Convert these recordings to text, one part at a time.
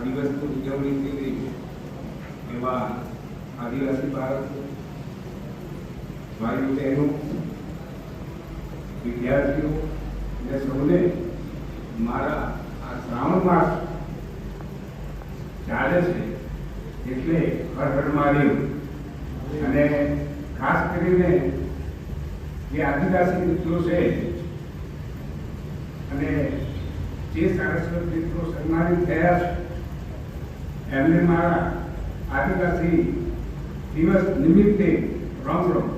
દિવસની ઉજવણી થઈ રહી છે એવા આદિવાસી ભારત ભાઈ બહેનો વિદ્યાર્થીઓ અને સૌને મારા આ શ્રાવણ માસ ચાલે છે એટલે હર હર મહાદેવ અને ખાસ કરીને જે આદિવાસી મિત્રો છે અને જે સારસ્વત મિત્રો સન્માનિત થયા છે એમને મારા આદિવાસી દિવસ નિમિત્તે રામ રામ.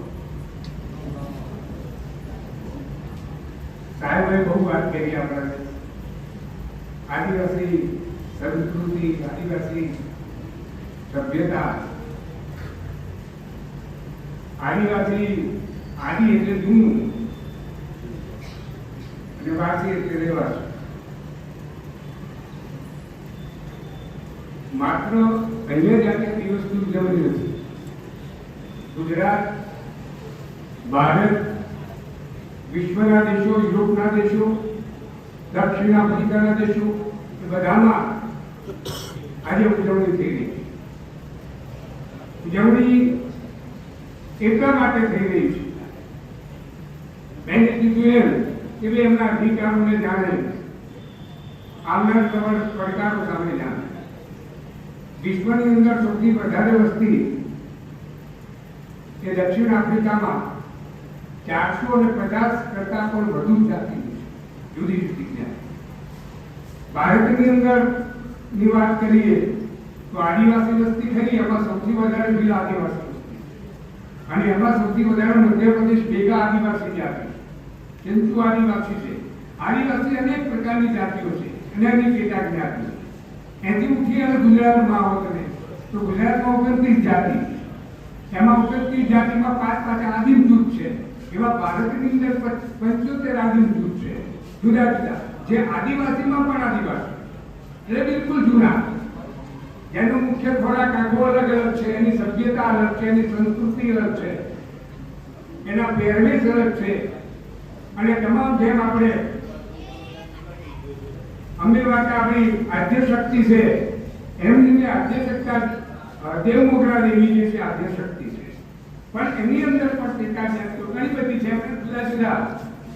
સાહેબે બહુ વાત કરી આપણે આદિવાસી સંસ્કૃતિ, આદિવાસી સભ્યતા, આદિવાસી આદિ એટલે જૂનું અને વાસી એટલે રહેવાસી. માત્ર અહીંયા જાતે દિવસની ઉજવણી નથી. ગુજરાત, ભારત, વિશ્વના દેશો, યુરોપના દેશો, દક્ષિણ આફ્રિકાના દેશો એ બધામાં આજે ઉજવણી થઈ રહી છે. ઉજવણી એટલા માટે થઈ રહી છે, મેં કીધું એમ કે ભાઈ એમના અધિકારોને જાણે, આવનાર પડકારો સામે જાણે. વિશ્વની અંદર સૌથી વધારે વસ્તી એ દક્ષિણ આફ્રિકામાં 450 કરતા પણ વધુ જાતિ છે, જુદી જુદી જાતિ. ભારતની અંદર ની વાત કરીએ તો આદિવાસી વસ્તી ખરી, એમાં સૌથી વધારે ભીલ આદિવાસી વસ્તી અને એમાં સૌથી વધારે મધ્યપ્રદેશ ભેગા આદિવાસી જાતિ, ચિંતુ આદિવાસી છે. આદિવાસી અનેક પ્રકારની જાતિઓ છે અને એની પેટા જ્ઞાતિ. એથી ઉઠી અને ગુજરાતમાં આવો તમે તો ગુજરાતમાં 29 જાતિ, એમાં 29 જાતિમાં 5 આદિમ જૂથ છે. એવા ભારતની અંદર 75 આદિમ જૂથ છે, જુદા જુદા, જે આદિવાસીમાં પણ આદિવાસી એટલે બિલકુલ જૂના, જેનો મુખ્ય ખોરાક આખો અલગ અલગ છે, એની સભ્યતા અલગ છે, એની સંસ્કૃતિ અલગ છે, એના પહેરવેશ અલગ છે. અને તમામ જેમ આપણે અંબે માતા આપણી આદ્ય શક્તિ છે, એમની આદ્ય શક્તિ દેવ મોગરા દેવી જે છે આદ્ય શક્તિ છે, પણ એની અંદર પણ પેટા જાતિઓ ઘણી બધી છે. આપણે જુદા જુદા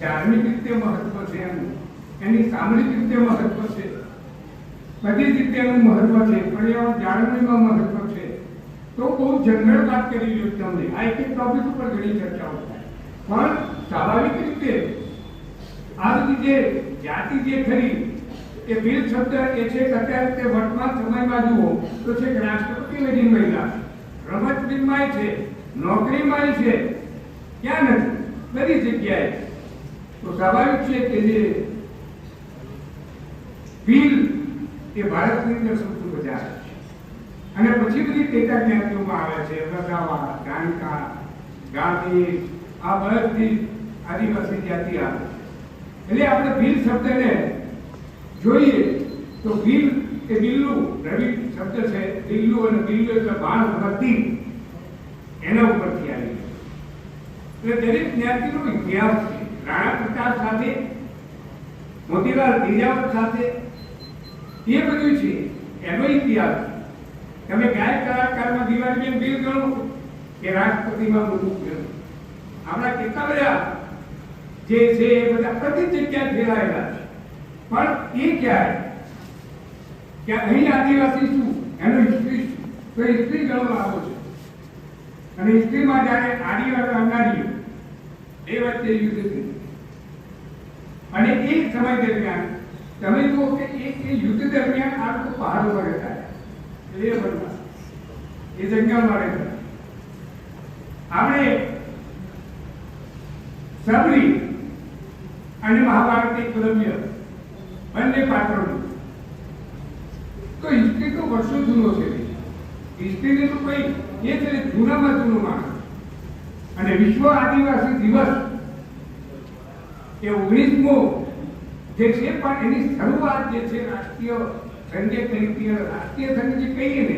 ધાર્મિક રીતે મહત્વ છે એનું, એની સામરિક રીતે મહત્વ છે, બધી રીતે એનું મહત્વ છે, પર્યાવરણ જાળવણીમાં મહત્વ છે. તો બહુ જનરલ વાત કરી રહ્યો તમને. આ એક ટોપિક ઉપર ઘણી ચર્ચાઓ થાય, પણ સ્વાભાવિક રીતે આ બધી જે જાતિ જે ખરી એ ભીલ શબ્દ એ છે કે અત્યારે તે વર્તમાન સમયમાં જુઓ તો છે કે રાષ્ટ્રપતિ લગી મહિલા, રમતવીરમાં છે, નોકરીમાં છે, ક્યાં નથી, બધી જગ્યાએ. તો સ્વાભાવિક છે કે જે ભીલ એ ભારતની અંદર સૌથી વધારે છે. અને પછી બધી પેટા જ્ઞાતિઓમાં આવે છે, વસાવા, જાણકા, ગામી, આ બધી આદિવાસી જાતિ આવે છે. એટલે આપણે ભીલ શબ્દને જોઈએ તો ભીલ એ બિલ્લુ, રવિ શબ્દ છે, બિલ્લુ અને બિલ્લુ એટલે બાણ ભરતી, એના ઉપરથી આવી. એટલે દરેક જ્ઞાતિનો ઇતિહાસ છે. રાણા પ્રતાપ સાથે, મોતીલાલ દેજાવર સાથે એ બધું છે, એનો ઇતિહાસ. તમે ગાયક કલાકારમાં દિવાળીબેન ભીલ ગણો કે રાષ્ટ્રપતિમાં મોટું ગણો, આપણા કેટલા બધા જે છે એ બધા બધી જગ્યાએ ફેલાયેલા છે. પણ એ ક્યારે કે અહીં આદિવાસી શું, એનો હિસ્ટ્રી શું, તો હિસ્ટ્રી ગણવા આવો છે. અને હિસ્ટ્રીમાં જ્યારે આદિવાસી અનાદીઓ એ વચ્ચે યુદ્ધ થયું અને એ સમય દરમિયાન તમે જુઓ કે એ યુદ્ધ દરમિયાન આ લોકો પહાડો પર રહેતા, એ બનવા એ જંગલમાં રહેતા. આપણે સબરી અને મહાભારત એકલવ્ય બંને પાત્રોનું તો હિસ્ટ્રી તો વર્ષો જૂનો છે. હિસ્ટ્રીને તો કઈ એ છે જૂનામાં જૂનું માણસ. અને વિશ્વ આદિવાસી દિવસ એ 19મો જે છે, પણ એની શરૂઆત જે છે રાષ્ટ્રીય સંઘે તરીકે, રાષ્ટ્રીય સંઘ જે કહીએ ને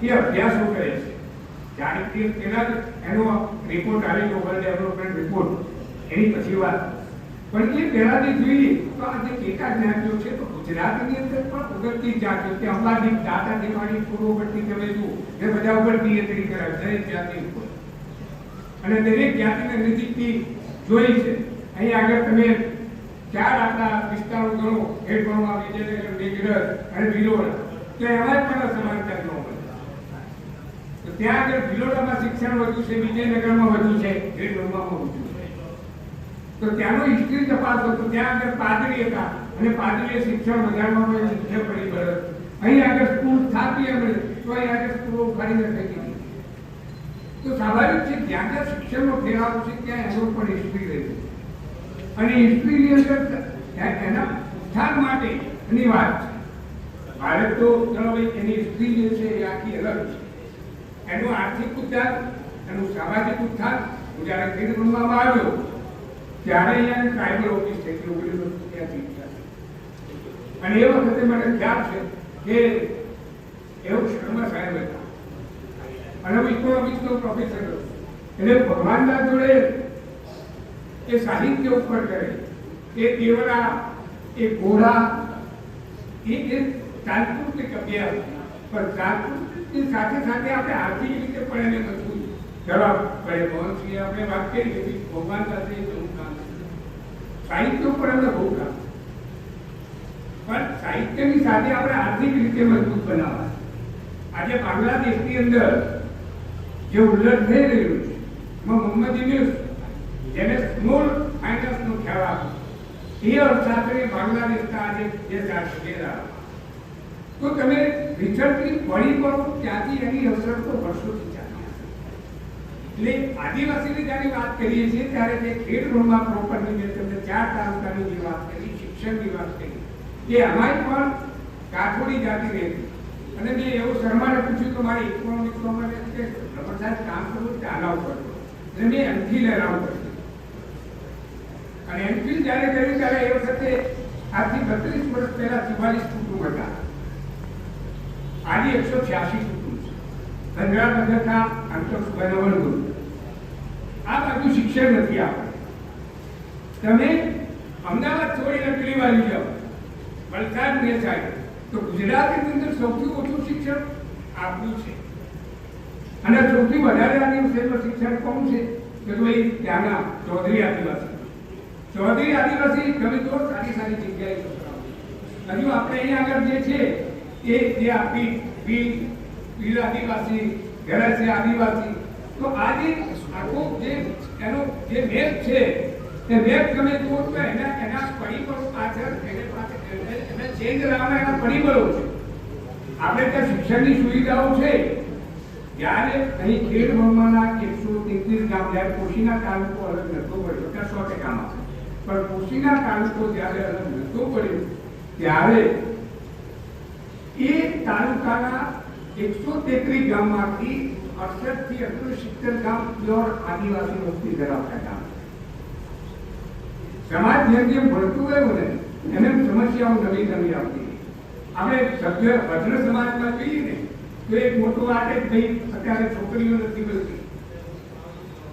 એ અભ્યાસો કરે છે. જાણીતી પહેલા જ એનો રિપોર્ટ આવેલો, વર્લ્ડ ડેવલપમેન્ટ રિપોર્ટ, એની પછી વાત. પણ એ પહેલાથી જોઈએ તો આ જે ટેકા જ્ઞાતિઓ છે તો ગુજરાતની અંદર પણ ઉગરતી જાતિઓ કે અંબાજી દાદા દિવાળી પૂર્વવર્તી તમે જુઓ એ બધા ઉપર પિયતરી કરાવે દરેક જાતિ ઉપર, અને દરેક જાતિને નજીકથી જોઈ છે. અહીં આગળ તમે ચાર આપણા વિસ્તારો ગણો, હેડપણમાં, વિજયનગર, મેઘરજ અને ભિલોડા, તો એમાં પણ સમાનતા ન મળે. તો ત્યાં આગળ ભિલોડામાં શિક્ષણ વધુ છે, વિજયનગરમાં વધુ છે, હેડપણમાં વધુ છે. તો ત્યાંનો હિસ્ટ્રી તપાસો તો ત્યાં આગળ પાદરી હતા અને પાદરીએ શિક્ષણ વધારવામાં મુખ્ય પરિબળ. અહીં આગળ સ્કૂલ સ્થાપી એમણે તો અહીં આગળ સ્કૂલો ઉખાડીને ફેંકી દીધી. તો સ્વાભાવિક છે જ્યાં જ્યાં શિક્ષણનો ફેલાવો છે ત્યાં એનો પણ હિસ્ટ્રી રહેશે, અને હિસ્ટ્રીની અંદર એના ઉત્થાન માટેની વાત છે. ભારત તો ચલો ભાઈ એની હિસ્ટ્રી જે છે એ આખી અલગ છે. એનું આર્થિક ઉત્થાન, એનું સામાજિક ઉત્થાન જ્યારે ખેડ બનવામાં આવ્યો ત્યારે અહીંયા ટ્રાઇબલ ઓફિસ થઈ 1983, અને એ વખતે મને ખ્યાલ છે કે એવું શર્મા સાહેબ હતા અને ઇકોનોમિક્સનો પ્રોફેસર હતો. એટલે ભગવાનના જોડે એ સાહિત્ય ઉપર કરે, એ દેવરા, એ ઘોડા, એ સાંસ્કૃતિક અભ્યાસ, પણ સાંસ્કૃતિકની સાથે સાથે આપણે આર્થિક રીતે પણ એને મજબૂત કરવા પડે. મોહનસિંહે આપણે વાત કરી કે ભગવાન સાથે બહુ કામ, સાહિત્ય ઉપર એમને બહુ કામ, પણ સાહિત્યની સાથે આપણે આર્થિક રીતે મજબૂત બનાવવા. આજે બાંગ્લાદેશની અંદર જે ઉલ્લંઘન થઈ રહ્યું છે એમાં મોહમ્મદ યુનુસ જેને સ્મોલ ફાઇનાન્સનો ખ્યાલ આપ્યો, એ અર્થશાસ્ત્રી બાંગ્લાદેશના આજે જે શાસક, તો તમે રિસર્ચની પડી પડો ત્યાંથી એની અસર તો વર્ષોથી ચાલી. એટલે આદિવાસીની જ્યારે વાત કરીએ છીએ ત્યારે તે ખેડબ્રહ્મા પ્રોપરની મેં તમને 4 તાલુકાની જે વાત કરી, શિક્ષણની વાત કરી, એ અમારી પણ કાઠોડી જાતિ રહેતી. અને મેં એવું શર્માને પૂછ્યું તો મારે ઇકોનોમિક્સમાં મને કે રમણ સાહેબ કામ કરવું તે આલાવ કરતો, એટલે મેં એમફિલ એલાવ કર્યું. અને એમફિલ જ્યારે કર્યું ત્યારે એ વખતે આજથી 32 વર્ષ પહેલા 44 કુટુંબ હતા, આજે 186 કુટુંબ છે. ધનગરા પંથકના આંતરસુભાના વર્ગો. આ બાજુ શિક્ષણ નથી. આપણે તમે અમદાવાદ છોડીને પેલી બાજુ જાઓ, વલસાડ ને સાઈડ, તો ગુજરાતની અંદર સૌથી ઓછું શિક્ષણ આપણું છે, અને સૌથી વધારે આદિવાસીનું શિક્ષણ કોણ છે કે ભાઈ ત્યાંના ચૌધરી આદિવાસી. ચૌધરી આદિવાસી ગમે તો સારી જગ્યાએ છોકરાઓ. હજુ આપણે અહીંયા આગળ જે છે એ જે આપી ભીલ આદિવાસી, ઘેરાસી આદિવાસી, તો આજે આખો જે એનો જે મેપ છે એ મેપ તમે જુઓ તો એના પરિબળો પાછળ એને ચેન્જ લાવવાના એના પરિબળો છે. આપણે ત્યાં શિક્ષણની સુવિધાઓ છે. જ્યારે અહીં ખેડબ્રહ્માના 133 ગામ, જ્યારે કોશીના તાલુકો અલગ નતો પડ્યો, 100%માં, પણ કોશીના તાલુકો જ્યારે અલગ નતો પડ્યો ત્યારે એ તાલુકાના 133 ગામમાંથી 68 થી 70 ગામ પ્યોર આદિવાસી વસ્તી ધરાવતા ગામ. સમાજ જેમ જેમ ભળતું ગયું ને એમ સમસ્યાઓ નવી નવી આવતી. આપણે સભ્ય ભદ્ર સમાજમાં જોઈએ ને તો એક મોટો વાત જ થઈ, અત્યારે છોકરીઓ નથી મળતી,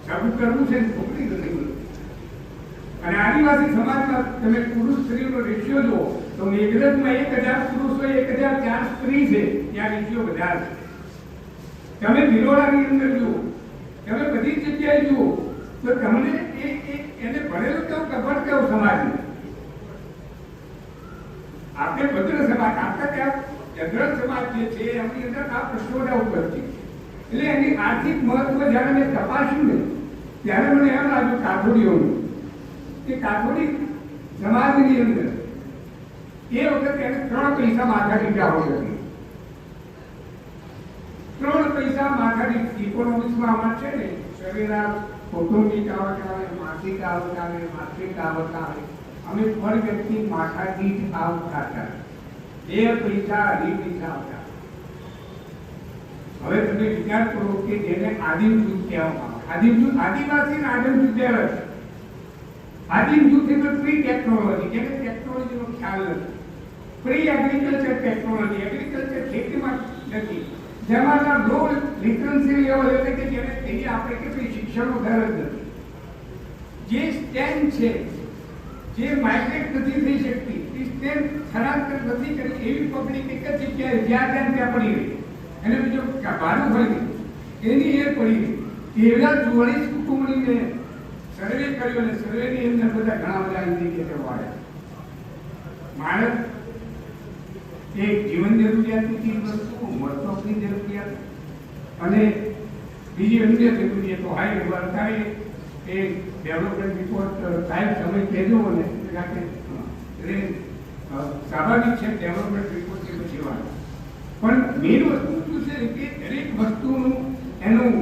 સાબુ કરવું છે છોકરી નથી મળતી. અને આદિવાસી સમાજમાં તમે પુરુષ સ્ત્રીનો રેશિયો જુઓ તો મેઘરજમાં 1000 પુરુષ હોય, 1004 સ્ત્રી છે, ત્યાં રેશિયો વધારે છે. તમે ભિલોડાની અંદર જુઓ, તમે બધી જગ્યાએ જુઓ તો તમને એને ભણેલું કેવું કપડ કેવું સમાજને. આપણે ભદ્ર સમાજ, આપણે ત્યાં જગર સમાજ જે છે એમની અંદર આ પ્રશ્નોના ઉપર છે. એટલે એની આર્થિક મહત્વ જ્યારે મેં તપાસ્યું ને ત્યારે મને એમ લાગ્યું કાઠોડીઓનું કે કાઠોડી સમાજની અંદર એ વખતે એને 3 પૈસા માથાની આવક હતી. 3 પૈસા માથાની. ઇકોનોમિક્સમાં આમાં છે ને સરેરાશ કૌટુંબિક આવક આવે, માસિક આવક આવે, માસિક આવક આવે, અમે પર વ્યક્તિ માથા દીઠ આવક કાઢતા 2 પૈસા 2.5 પૈસા આવતા. હવે તમે વિચાર કરો કે જેને આદિમ જૂથ કહેવામાં આવે, આદિમ જૂથ આદિવાસી અને આદિમ જૂથ બે છે. આદિમ જૂથ એટલે પ્રી ટેકનોલોજી, જેને ટેકનોલોજીનો ખ્યાલ નથી. પ્રી એગ્રીકલ્ચર ટેકનોલોજી, એગ્રીકલ્ચર ખેતીમાં નથી, જેમાં લો લિટરસી લેવલ એટલે કે જેને કહીએ આપણે કે શિક્ષણનો દર જ નથી. જે સ્ટેમ છે જે માઇગ્રેટ નથી થઈ શકતી, ડિસ્ટન્સ સ્થળાંતર નથી કરી એવી પબ્લિક એક જ જગ્યાએ જ્યાં ત્યાં પડી રહી, અને બીજો ભાડું ભરી એની એ પડી રહી. એવા 44 કુટુંબની મેં સર્વે કર્યો અને સર્વેની અંદર બધા ઘણા બધા ઇન્ડિકેટરો આવ્યા. માણસ એક જીવન જરૂરિયાતની ચીજ વસ્તુ, મહત્વની જરૂરિયાત અને બીજી અન્ય જરૂરિયાતો હાઈ અત્યારે એ ડેવલપમેન્ટ રિપોર્ટ સાહેબ સમય કહેજો અને એટલે સ્વાભાવિક છે ડેવલપમેન્ટ રિપોર્ટ એ પછી વાત. પણ મેઇન વસ્તુ શું છે કે દરેક વસ્તુનું એનું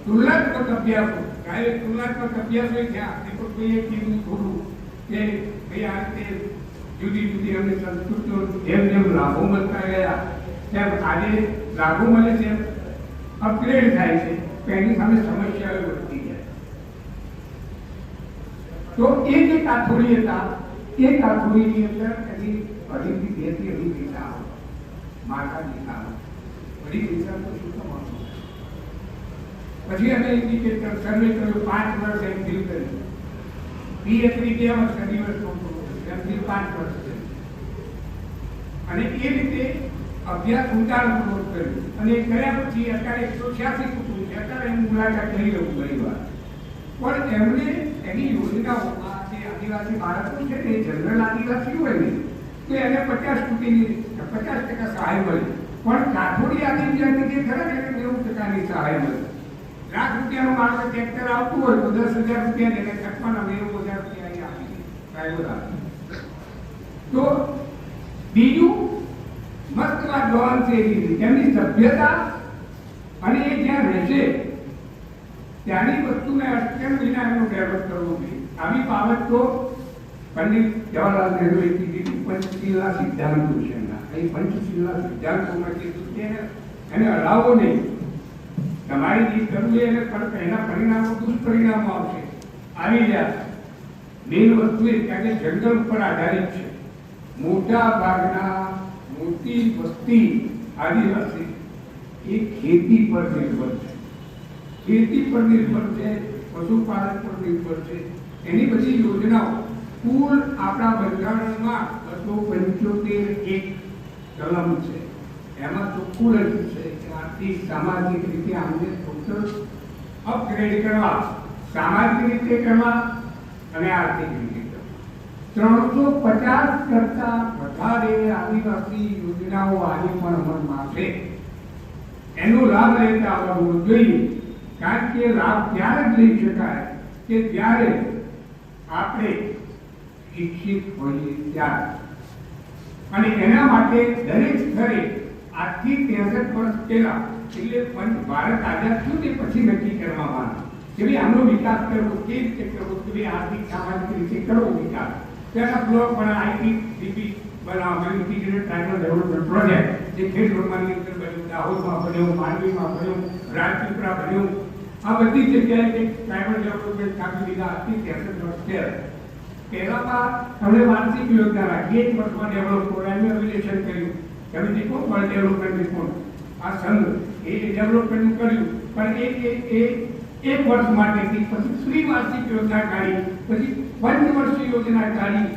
તુલનાત્મક અભ્યાસો, તુલનાત્મક અભ્યાસો થયા. દીપકભાઈએ કીધું થોડું કે ભાઈ આ રીતે જુદી જુદી અમને સંસ્કૃતિઓ જેમ જેમ લાભો મળતા ગયા તેમ આજે લાભો મળે છે અપગ્રેડ થાય છે, એની સામે સમસ્યાઓ વધતી જાય. તો એ જે કાથોડી હતા એ કાથોડીની અંદર એની અઢી થી 2 દિશા માતા દિશા અઢી દિશા તો શું તમારું. પછી અમે ઇન્ડિકેટર સર્વે કર્યું, 5 વર્ષ એમ ફીલ કર્યું, પીએચડી 2 વર્ષ દિવસ એમથી 5 વર્ષ છે. અને એ રીતે અભ્યાસ ઊંડાણપૂર્વક કર્યું અને કર્યા પછી અત્યારે 186 કુટુંબ છે. અત્યારે એની મુલાકાત લઈ લઉં ઘણી વાર. પણ એમણે એની યોજનાઓમાં જે આદિવાસી બાળકો છે ને, જનરલ આદિવાસી હોય ને તો એને 50% સહાય મળે. પણ કાથોડી આદિવાસી જે ખરા એને 90% સહાય મળે. ₹1,00,000 બાળક ટ્રેક્ટર આવતું હોય તો 10,000 રૂપિયા એને ખર્ચવાના 90,000 રૂપિયા આપી ડ્રાઈવર. તો બીજું મસ્ત વાત જોવાનું છે એમની સભ્યતા અને એ જ્યાં રહેશે ત્યાંની વસ્તુને અટકેણ વિના એનું ડેવલપ કરવું જોઈએ. આવી બાબત તો પંડિત જવાહરલાલ નહેરુએ કીધી પંચશીલના સિદ્ધાંતો છે. એ પંચશીલના સિદ્ધાંતોમાં કીધું કે એને હલાવો નહીં, તમારી જે કરવું એને એના પરિણામો દુષ્પરિણામો આવશે, આવી જાય. મેઇન વસ્તુ એ કારણ કે જંગલ ઉપર આધારિત છે. મોટા ભાગના મોટી વસ્તી આદિવાસી એ ખેતી પર નિર્ભર છે, ખેતી પર નિર્ભર છે, પશુપાલન પર નિર્ભર છે. એની બધી યોજનાઓ કુલ આપણા બંધારણમાં 275 કલમ છે. એમાં ચોખ્ખું લખ્યું છે કે આર્થિક સામાજિક રીતે આમને ટોટલ અપગ્રેડ કરવા, સામાજિક રીતે કરવા અને આર્થિક રીતે 350 કરતા વધારે આદિવાસી યોજનાઓ આજે પણ અમલમાં છે. એનો લાભ લેતા આવવું જોઈએ. કારણ કે લાભ ત્યારે જ લઈ શકાય કે જ્યારે આપણે શિક્ષિત હોઈએ ત્યારે. અને એના માટે દરેક સ્તરે આજથી 63 વર્ષ પહેલા એટલે ભારત આઝાદ થયું તે પછી નક્કી કરવામાં આવ્યું કે ભાઈ આનો વિકાસ કરવો, કેવી રીતે કરવો, કે ભાઈ આર્થિક સામાજિક રીતે કરવો વિકાસ. તેના બ્લોક પણ આઈટીડીપી બનાવવા, ઇન્ટિગ્રેટેડ ટ્રાઇબલ ડેવલપમેન્ટ પ્રોજેક્ટ જે ખેડબ્રહ્માની અંદર બન્યું, દાહોદમાં બન્યું, માંડવીમાં બન્યું, રાજપીપળા બન્યું. આ બધી જગ્યાએ ટ્રાઇબલ ડેવલપમેન્ટ સ્થાપી દીધા આજથી 63 વર્ષ પહેલામાં. અમે વાર્ષિક યોજના રાખી, 1 વર્ષમાં ડેવલપ કરો, એનું એવેલ્યુએશન કર્યું. તમે દેખો વર્લ્ડ ડેવલપમેન્ટ રિપોર્ટ આ સંઘ એ ડેવલપમેન્ટ કર્યું, પણ એ 1 વર્ષ માટે પછી ત્રિવાર્ષિક યોજના કાઢી, પછી પંચવર્ષીય યોજના કાઢી.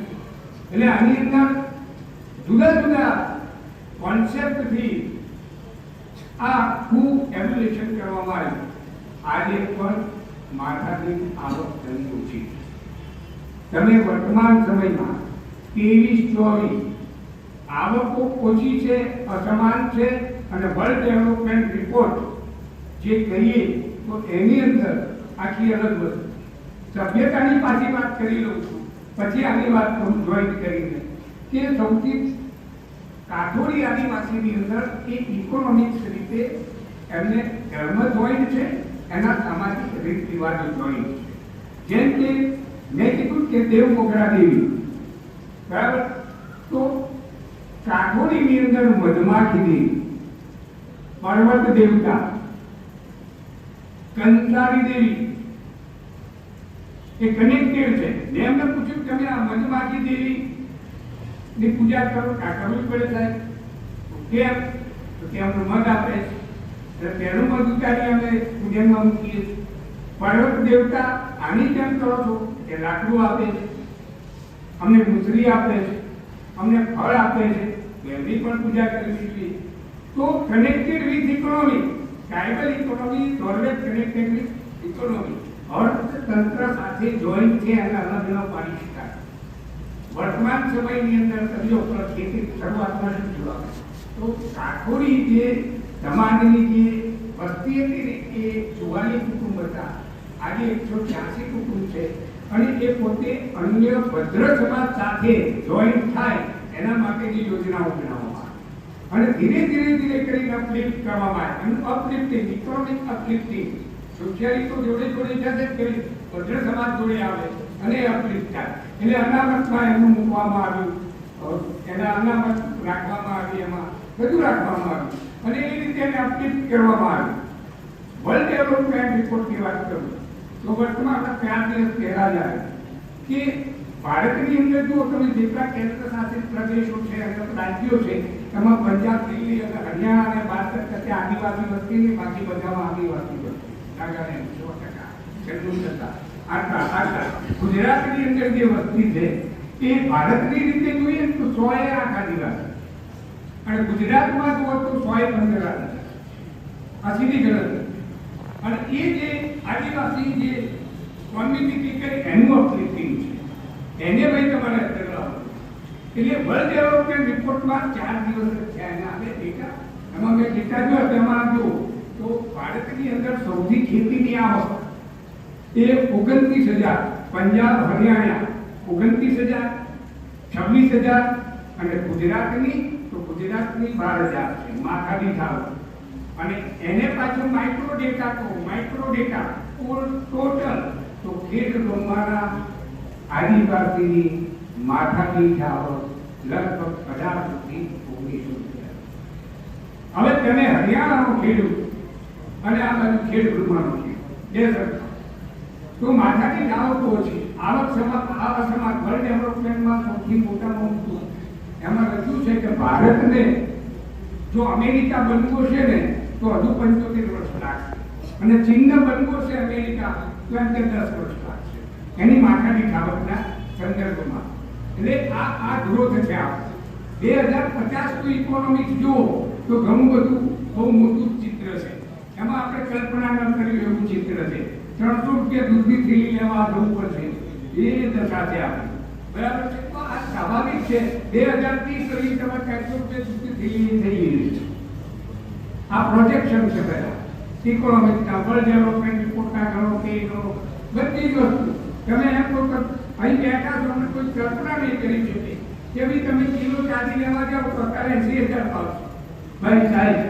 એટલે આની અંદર જુદા જુદા કોન્સેપ્ટથી આ આખું એવેલ્યુએશન કરવામાં આવ્યું. આજે પણ માથાની આવક ઘણી ઓછી છે. તમે વર્તમાન સમયમાં 23-24 આવકો ઓછી છે, અસમાન છે. અને વર્લ્ડ ડેવલપમેન્ટ રિપોર્ટ જે કહીએ તો એની અંદર આખી અલગ વસ્તુ. સભ્યતાની પાછી વાત કરી લઉં છું, પછી આની વાત કરું જોઈન્ટ કરીને કે સૌથી કાથોડી આદિવાસીની અંદર એક ઇકોનોમિક્સ રીતે એમને ધર્મ જોઈન્ટ છે, એના સામાજિક રીત રિવાજો જોઈન્ટ છે. જેમ કે મેં કીધું કે દેવ મોગરા દેવી, બરાબર, તો કાઠોડીની અંદર મધમાખી દેવી, પર્વત દેવતા, કંસારી દેવી એ કનેક્ટેડ છે. મેં એમને પૂછ્યું તમે આ મધમાખી દેવી ની પૂજા કરો, કરવી પડે સાહેબ, કેમ? તો કે અમને મધ આપે છે, તેનું મધ ઉતારી અમે પૂજનમાં મૂકીએ. પર્વત દેવતા આની જેમ કરો છો કે લાકડું આપે છે, અમને મુસરી આપે છે, અમને ફળ આપે છે, એમની પણ પૂજા કરવી જોઈએ. તો connected with economy, tribal economy is always connected with economy. અર્થતંત્ર સાથે જોઈન્ટ છે અને અલગ ન પાડી શકાય. વર્તમાન સમયની અંદર કદીઓ પર ખેતી શરૂઆતમાં શું જોવા તો કાઠોડી જે સમાજની જે વસ્તી હતી ને એ 44 કુટુંબ હતા. આજે 186 કુટુંબ છે અને એ પોતે અન્ય ભદ્ર સમાજ સાથે જોઈન્ટ થાય એના માટેની યોજનાઓ બનાવવામાં અને ધીરે ધીરે કરીને અપલિફ્ટ કરવામાં આવે. એનું અપલિફ્ટિંગ, ઇકોનોમિક અપલિફ્ટિંગ, સોશિયાલિસ્ટો જોડે જશે કે ભદ્ર સમાજ જોડે આવે અને અપલિફ્ટ થાય. એટલે અનામતમાં એનું મૂકવામાં આવ્યું, એના અનામત રાખવામાં આવી, એમાં બધું રાખવામાં આવ્યું અને એ રીતે એને અપલિફ્ટ કરવામાં આવ્યું. વર્લ્ડ ડેવલપમેન્ટ રિપોર્ટની વાત કરું તો વર્તમાનમાં 4 દિવસ પહેલા જ આવે કે ભારતની અંદર જો તમે જેટલા કેન્દ્ર શાસિત પ્રદેશો છે અને રાજ્યો છે એમાં પંજાબ, દિલ્હી અને હરિયાણા અને 12% આદિવાસી વસ્તીની, બાકી બધામાં આદિવાસી વસ્તી, નાગાલેન્ડ 100%, છેલ્લું ગુજરાતની અંદર જે વસ્તી છે એ ભારતની રીતે જોઈએ તો 108 આદિવાસી અને ગુજરાતમાં જુઓ તો 115 આદિવાસી. આ સીધી ગણતરી. અને એ જે આદિવાસી જે કોમ્યુનિટી કરી એનું અપલિફ્ટિંગ છે એને ભાઈ તમારે અત્યારે લાવવું. એટલે વર્લ્ડ ડેવલપમેન્ટ રિપોર્ટમાં 4 દિવસ છે એના આપણે ડેટા, એમાં મેં ડેટા જોયો તેમાં જો તો ભારતની અંદર સૌથી ખેતીની આવક એ 29,000, પંજાબ હરિયાણા 29,000, 26,000 અને ગુજરાતની તો ગુજરાતની 12,000 છે માથાદીઠ આવક. અને એને પાછું માઇક્રો ડેટા ટોટલ તો ખેડૂતોમાંના આદિવાસીની માથાદીઠ આવક લગભગ 18 થી 19 રૂપિયા. હવે તમે હરિયાણાનો ખેડૂત અને આ બાજુ ખેડૂતમાંનો ખેડૂત બે સરખા તો માથાદીઠ આવક ઓછી. આવક સમાજ વર્લ્ડ ડેવલપમેન્ટમાં સૌથી મોટામાં મોટું એમાં લખ્યું છે કે ભારતને જો અમેરિકા બનવું છે ને તો હજુ 75 વર્ષ લાગશે અને ચીનને બનવું છે અમેરિકા તો એમ કે 10 વર્ષ લાગશે એની માથાદીઠ આવકના સંદર્ભમાં. એટલે આ ગ્રોથ છે. આ 2050 નું ઇકોનોમિક્સ જુઓ તો ઘણું બધું બહુ મોટું ચિત્ર છે. એમાં આપણે કલ્પના ન કરી એવું ચિત્ર છે. 300 રૂપિયા દૂધની થેલી લેવા જવું પડશે એ દશા છે આપણી. બરાબર છે. તો આ સ્વાભાવિક છે. 2030 સુધી તમે 400 રૂપિયા દૂધની થેલી થઈ ગઈ છે. આ પ્રોજેક્શન છે બધા ઇકોનોમિક્સના, વર્લ્ડ ડેવલપમેન્ટ રિપોર્ટના ગણો કે ગણો બધી જ વસ્તુ તમે એમ કહો કે અહીં બેઠા છો અને કોઈ કલ્પના નહીં કરી શકે કે ભાઈ તમે કિલો ચાંદી લેવા જાઓ તો અત્યારે 80,000 ભાવ ભાઈ સાહેબ.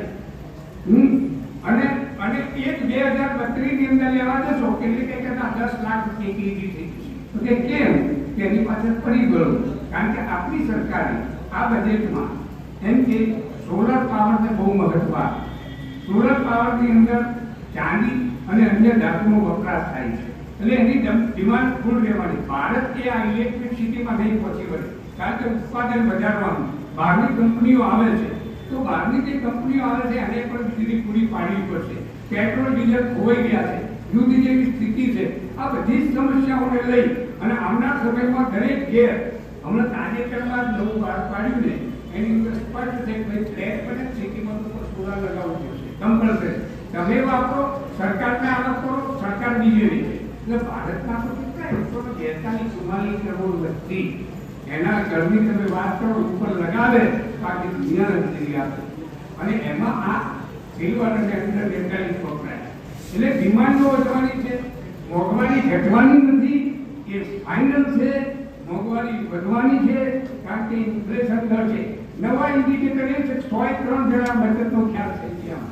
અને એક 2032 ની અંદર લેવા જશો એટલે કે 10 લાખ રૂપિયા કિંમત થઈ જશે. તો કે કેમ? કે એની પાછળ પરિબળો. કારણ કે આપણી સરકારે આ બજેટમાં એમ કે સોલર પાવરને બહુ મહત્વ આપે. સોલર પાવરની અંદર ચાંદી અને અન્ય ધાતુનો વપરાશ થાય છે એટલે એની ડિમાન્ડ ફૂલ રહેવાની. ભારત એ આ ઇલેક્ટ્રિસિટીમાં નહીં પહોંચી વળે કારણ કે ઉત્પાદન બજારવાનું બહારની કંપનીઓ આવે છે તો બહારની જે કંપનીઓ આવે છે એને પણ વીજળી પૂરી પાડવી પડશે. પેટ્રોલ ડીઝલ ખોવાઈ ગયા છે, યુદ્ધ જેવી સ્થિતિ છે. આ બધી જ સમસ્યાઓને લઈ અને આવનાર સમયમાં દરેક ઘેર હમણાં તાજેતરમાં જ નવું બહાર પાડ્યું ને એની અંદર સ્પષ્ટ છે કે ફ્લેટ બને સિટીમાં તો સોલાર લગાવવું પડશે કમ્પલસરી. તમે વાપરો, સરકારને આવક કરો, સરકાર બીજે રીતે. એટલે ભારતમાં તો કેટલા 142-44 કરોડ વસ્તી એના ઘરની તમે વાત કરો ઉપર લગાવે બાકી દુનિયાને વીજળી આપે અને એમાં આ સિલ્વર અને અંદર 42 વપરાય. એટલે ડિમાન્ડો વધવાની છે, મોંઘવારી ઘટવાની નથી. એ ફાઇનલ છે, મોંઘવારી વધવાની છે કારણ કે ઇન્ફ્લેશન દર છે. નવા ઇન્ડિકેટર એ છે 103 જણા બચતનો ખ્યાલ થઈ ગયા.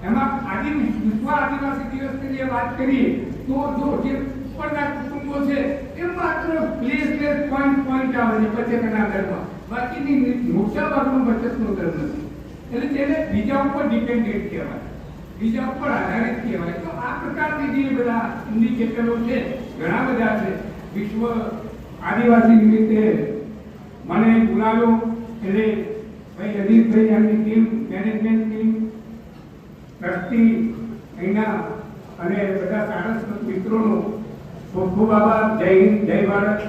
એમાં આજે વિશ્વ આદિવાસી દિવસની જે વાત કરીએ તો જો જે ઉપરના કુટુંબો છે એ માત્ર પ્લેસલેસ પોઈન્ટ આવે છે બચતના દરમાં, બાકીની મોટા ભાગનો બચતનો દર નથી. એટલે તેને બીજા ઉપર ડિપેન્ડેન્ટ કહેવાય, બીજા ઉપર આધારિત કહેવાય. તો આ પ્રકારની જે બધા ઇન્ડિકેટરો છે ઘણા બધા છે. વિશ્વ આદિવાસી નિમિત્તે મને બોલાવ્યો એટલે ભાઈ અજીતભાઈ એમની ટીમ, મેનેજમેન્ટ ટીમ, ટ્રસ્ટી અહીંના અને બધા સારસ્વત મિત્રોનો ખૂબ ખૂબ આભાર. જય હિન્દ, જય ભારત.